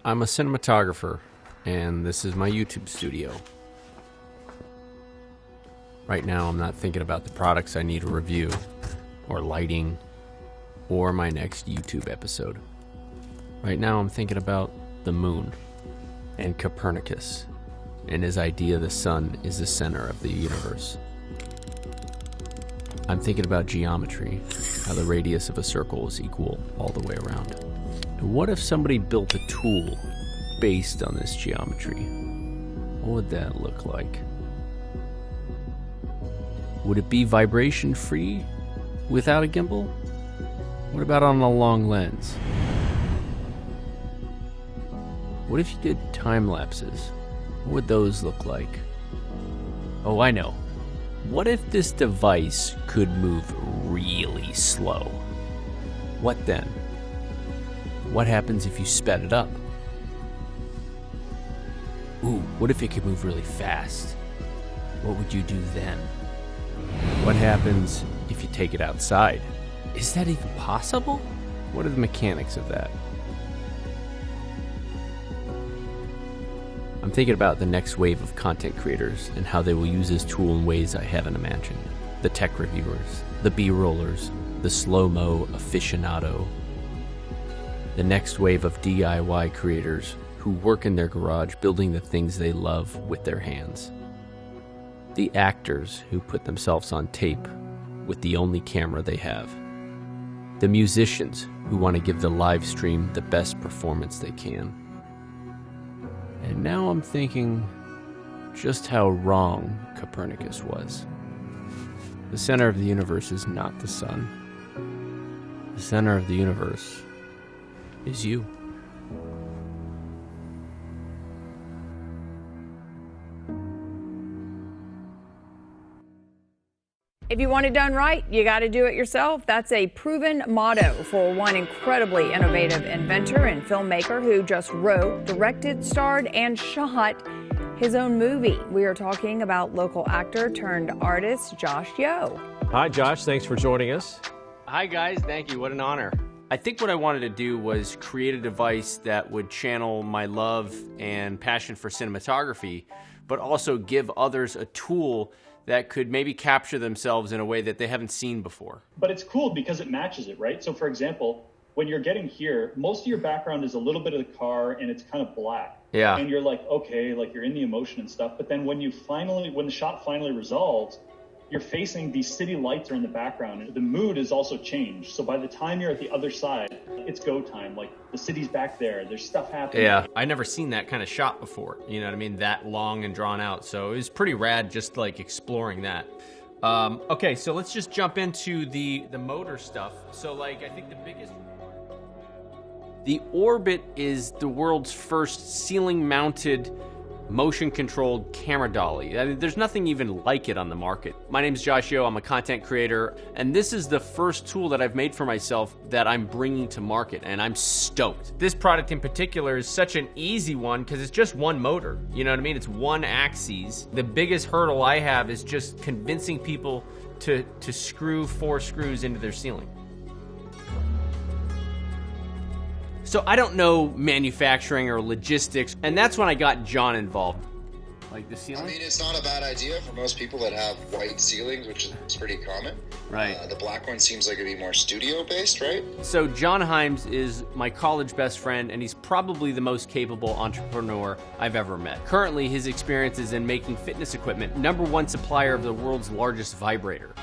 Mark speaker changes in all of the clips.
Speaker 1: I'm a cinematographer, and this is my YouTube studio. Right now, I'm not thinking about the products I need to review, or lighting, or my next YouTube episode. Right now, I'm thinking about the moon, and Copernicus, and his idea the sun is the center of the universe. I'm thinking about geometry, how the radius of a circle is equal all the way around. And what if somebody built a tool based on this geometry? What would that look like? Would it be vibration free without a gimbal? What about on a long lens? What if you did time lapses? What would those look like? Oh, I know. What if this device could move really slow? What then? What happens if you sped it up? Ooh, what if it could move really fast? What would you do then? What happens if you take it outside? Is that even possible? What are the mechanics of that? I'm thinking about the next wave of content creators and how they will use this tool in ways I haven't imagined. The tech reviewers, the B-rollers, the slow-mo aficionado. The next wave of DIY creators who work in their garage building the things they love with their hands. The actors who put themselves on tape with the only camera they have. The musicians who want to give the live stream the best performance they can. And now I'm thinking just how wrong Copernicus was. The center of the universe is not the sun. The center of the universe is you.
Speaker 2: If you want it done right, you got to do it yourself. That's a proven motto for one incredibly innovative inventor and filmmaker who just wrote, directed, starred, and shot his own movie. We are talking about local actor turned artist Josh Yeo.
Speaker 3: Hi, Josh. Thanks for joining us.
Speaker 1: Hi guys, thank you. What an honor. I think what I wanted to do was create a device that would channel my love and passion for cinematography, but also give others a tool that could maybe capture themselves in a way that they haven't seen before.
Speaker 4: But it's cool because it matches it, right? So for example, when you're getting here, most of your background is a little bit of the car and it's kind of black.
Speaker 1: Yeah.
Speaker 4: And you're like, okay, like you're in the emotion and stuff. But then when the shot finally resolves, you're facing these city lights are in the background and the mood is also changed. So by the time you're at the other side, it's go time. Like the city's back there, there's stuff happening.
Speaker 1: Yeah, I never seen that kind of shot before, you know what I mean? That long and drawn out. So it was pretty rad just like exploring that. Okay, so let's just jump into the motor stuff. So like, I think the Orbit is the world's first ceiling-mounted, motion-controlled camera dolly. I mean, there's nothing even like it on the market. My name's Josh Yeo, I'm a content creator, and this is the first tool that I've made for myself that I'm bringing to market, and I'm stoked. This product in particular is such an easy one because it's just one motor, you know what I mean? It's one axis. The biggest hurdle I have is just convincing people to screw 4 screws into their ceiling. So I don't know manufacturing or logistics, and that's when I got John involved. Like the ceiling?
Speaker 5: I mean, it's not a bad idea for most people that have white ceilings, which is pretty common.
Speaker 1: Right.
Speaker 5: The black one seems like it'd be more studio-based, right?
Speaker 1: So John Himes is my college best friend, and he's probably the most capable entrepreneur I've ever met. Currently, his experience is in making fitness equipment, #1 supplier of the world's largest vibrator.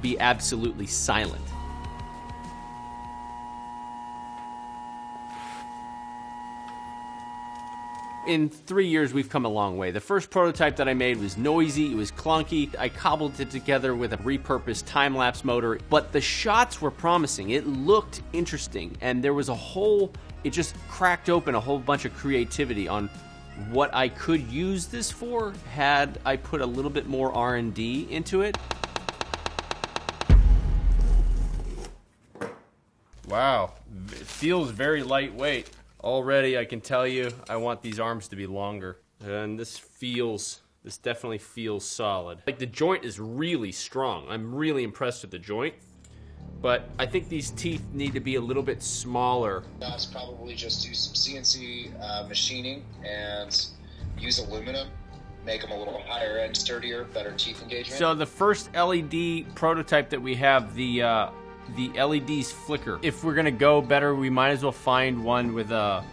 Speaker 1: be absolutely silent. In 3 years, we've come a long way. The first prototype that I made was noisy, it was clunky. I cobbled it together with a repurposed time-lapse motor, but the shots were promising. It looked interesting, and there was it just cracked open a whole bunch of creativity on what I could use this for had I put a little bit more R&D into it. Wow, it feels very lightweight. Already, I can tell you, I want these arms to be longer. And this definitely feels solid. Like, the joint is really strong. I'm really impressed with the joint. But I think these teeth need to be a little bit smaller.
Speaker 5: That's probably just do some CNC machining and use aluminum. Make them a little higher end, sturdier, better teeth engagement.
Speaker 1: So the first LED prototype that we have, the LEDs flicker. If we're gonna go better, we might as well find one with a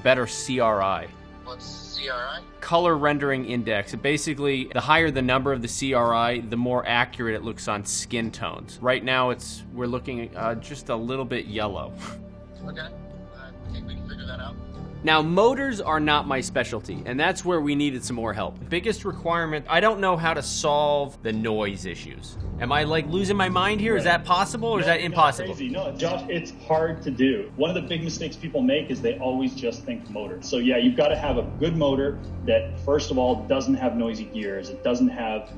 Speaker 1: better CRI.
Speaker 5: What's CRI?
Speaker 1: Color rendering index. Basically, the higher the number of the CRI, the more accurate it looks on skin tones. Right now, we're looking just a little bit yellow.
Speaker 5: Okay, I think we can figure that out.
Speaker 1: Now, motors are not my specialty, and that's where we needed some more help. The biggest requirement, I don't know how to solve the noise issues. Am I like losing my mind here? Is that possible, or is that impossible?
Speaker 4: Crazy. No, Josh, it's hard to do. One of the big mistakes people make is they always just think motor. So yeah, you've got to have a good motor that, first of all, doesn't have noisy gears. It doesn't have,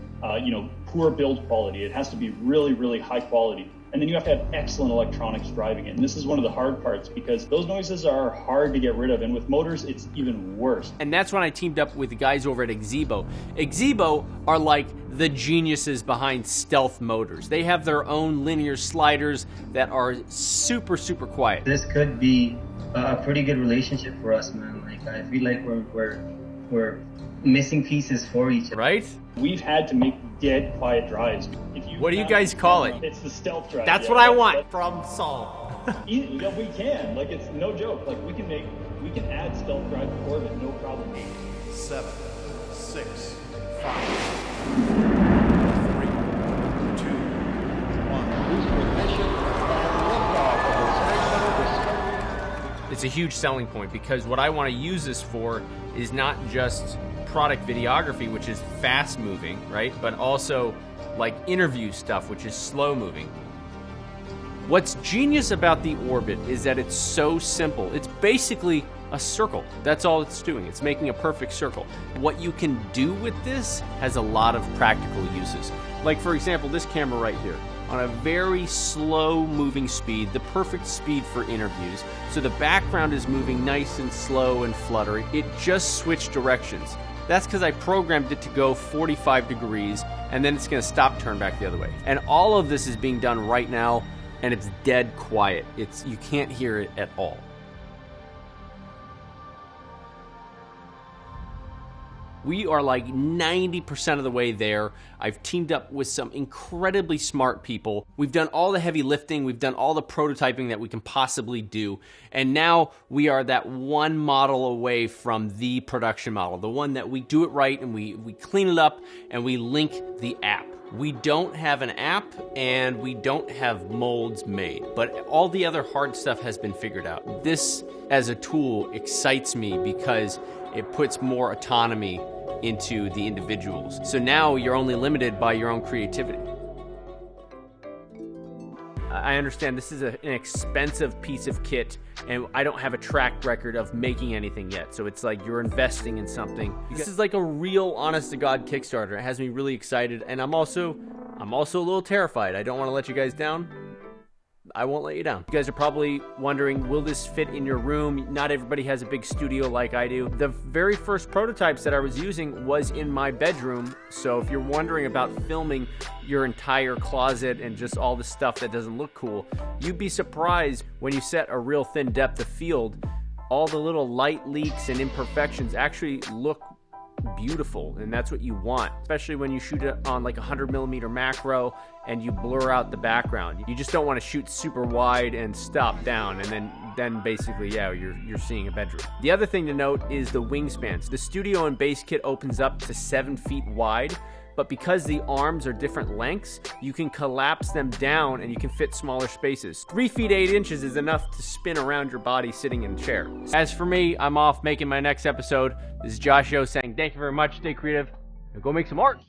Speaker 4: poor build quality. It has to be really, really high quality. And then you have to have excellent electronics driving it. And this is one of the hard parts because those noises are hard to get rid of. And with motors, it's even worse.
Speaker 1: And that's when I teamed up with the guys over at Exebo. Exebo are like the geniuses behind stealth motors. They have their own linear sliders that are super, super quiet.
Speaker 6: This could be a pretty good relationship for us, man. Like, I feel like we're missing pieces for each other.
Speaker 1: Right?
Speaker 4: We've had to make dead quiet drives.
Speaker 1: What do you guys call it?
Speaker 4: It's the stealth drive.
Speaker 1: That's what I want. Problem solved.
Speaker 4: Yeah, we can. Like, it's no joke. Like, we can add stealth drive to orbit, no problem.
Speaker 7: 7, 6, 5, 3, 2, 1.
Speaker 1: It's a huge selling point because what I want to use this for is not just product videography, which is fast moving, right? But also like interview stuff, which is slow moving. What's genius about the Orbit is that it's so simple. It's basically a circle. That's all it's doing. It's making a perfect circle. What you can do with this has a lot of practical uses. Like, for example, this camera right here. On a very slow moving speed, the perfect speed for interviews. So the background is moving nice and slow and fluttery. It just switched directions. That's because I programmed it to go 45 degrees, and then it's going to stop, turn back the other way. And all of this is being done right now, and it's dead quiet. You can't hear it at all. We are like 90% of the way there. I've teamed up with some incredibly smart people. We've done all the heavy lifting. We've done all the prototyping that we can possibly do. And now we are that one model away from the production model, the one that we do it right and we clean it up and we link the app. We don't have an app and we don't have molds made, but all the other hard stuff has been figured out. This as a tool excites me because it puts more autonomy into the individuals. So now you're only limited by your own creativity. I understand this is an expensive piece of kit, and I don't have a track record of making anything yet. So it's like you're investing in something. This is like a real honest-to-God Kickstarter. It has me really excited, and I'm also a little terrified. I don't want to let you guys down. I won't let you down. You guys are probably wondering, will this fit in your room? Not everybody has a big studio like I do. The very first prototypes that I was using was in my bedroom. So if you're wondering about filming your entire closet and just all the stuff that doesn't look cool, you'd be surprised when you set a real thin depth of field, all the little light leaks and imperfections actually look beautiful, and that's what you want, especially when you shoot it on like 100mm macro and you blur out the background. You just don't want to shoot super wide and stop down, and then basically, yeah, you're seeing a bedroom. The other thing to note is the wingspans. The studio and base kit opens up to 7 feet wide, but because the arms are different lengths, you can collapse them down and you can fit smaller spaces. 3 feet 8 inches is enough to spin around your body sitting in a chair. As for me, I'm off making my next episode. This is Josh Yo saying thank you very much, stay creative, and go make some art.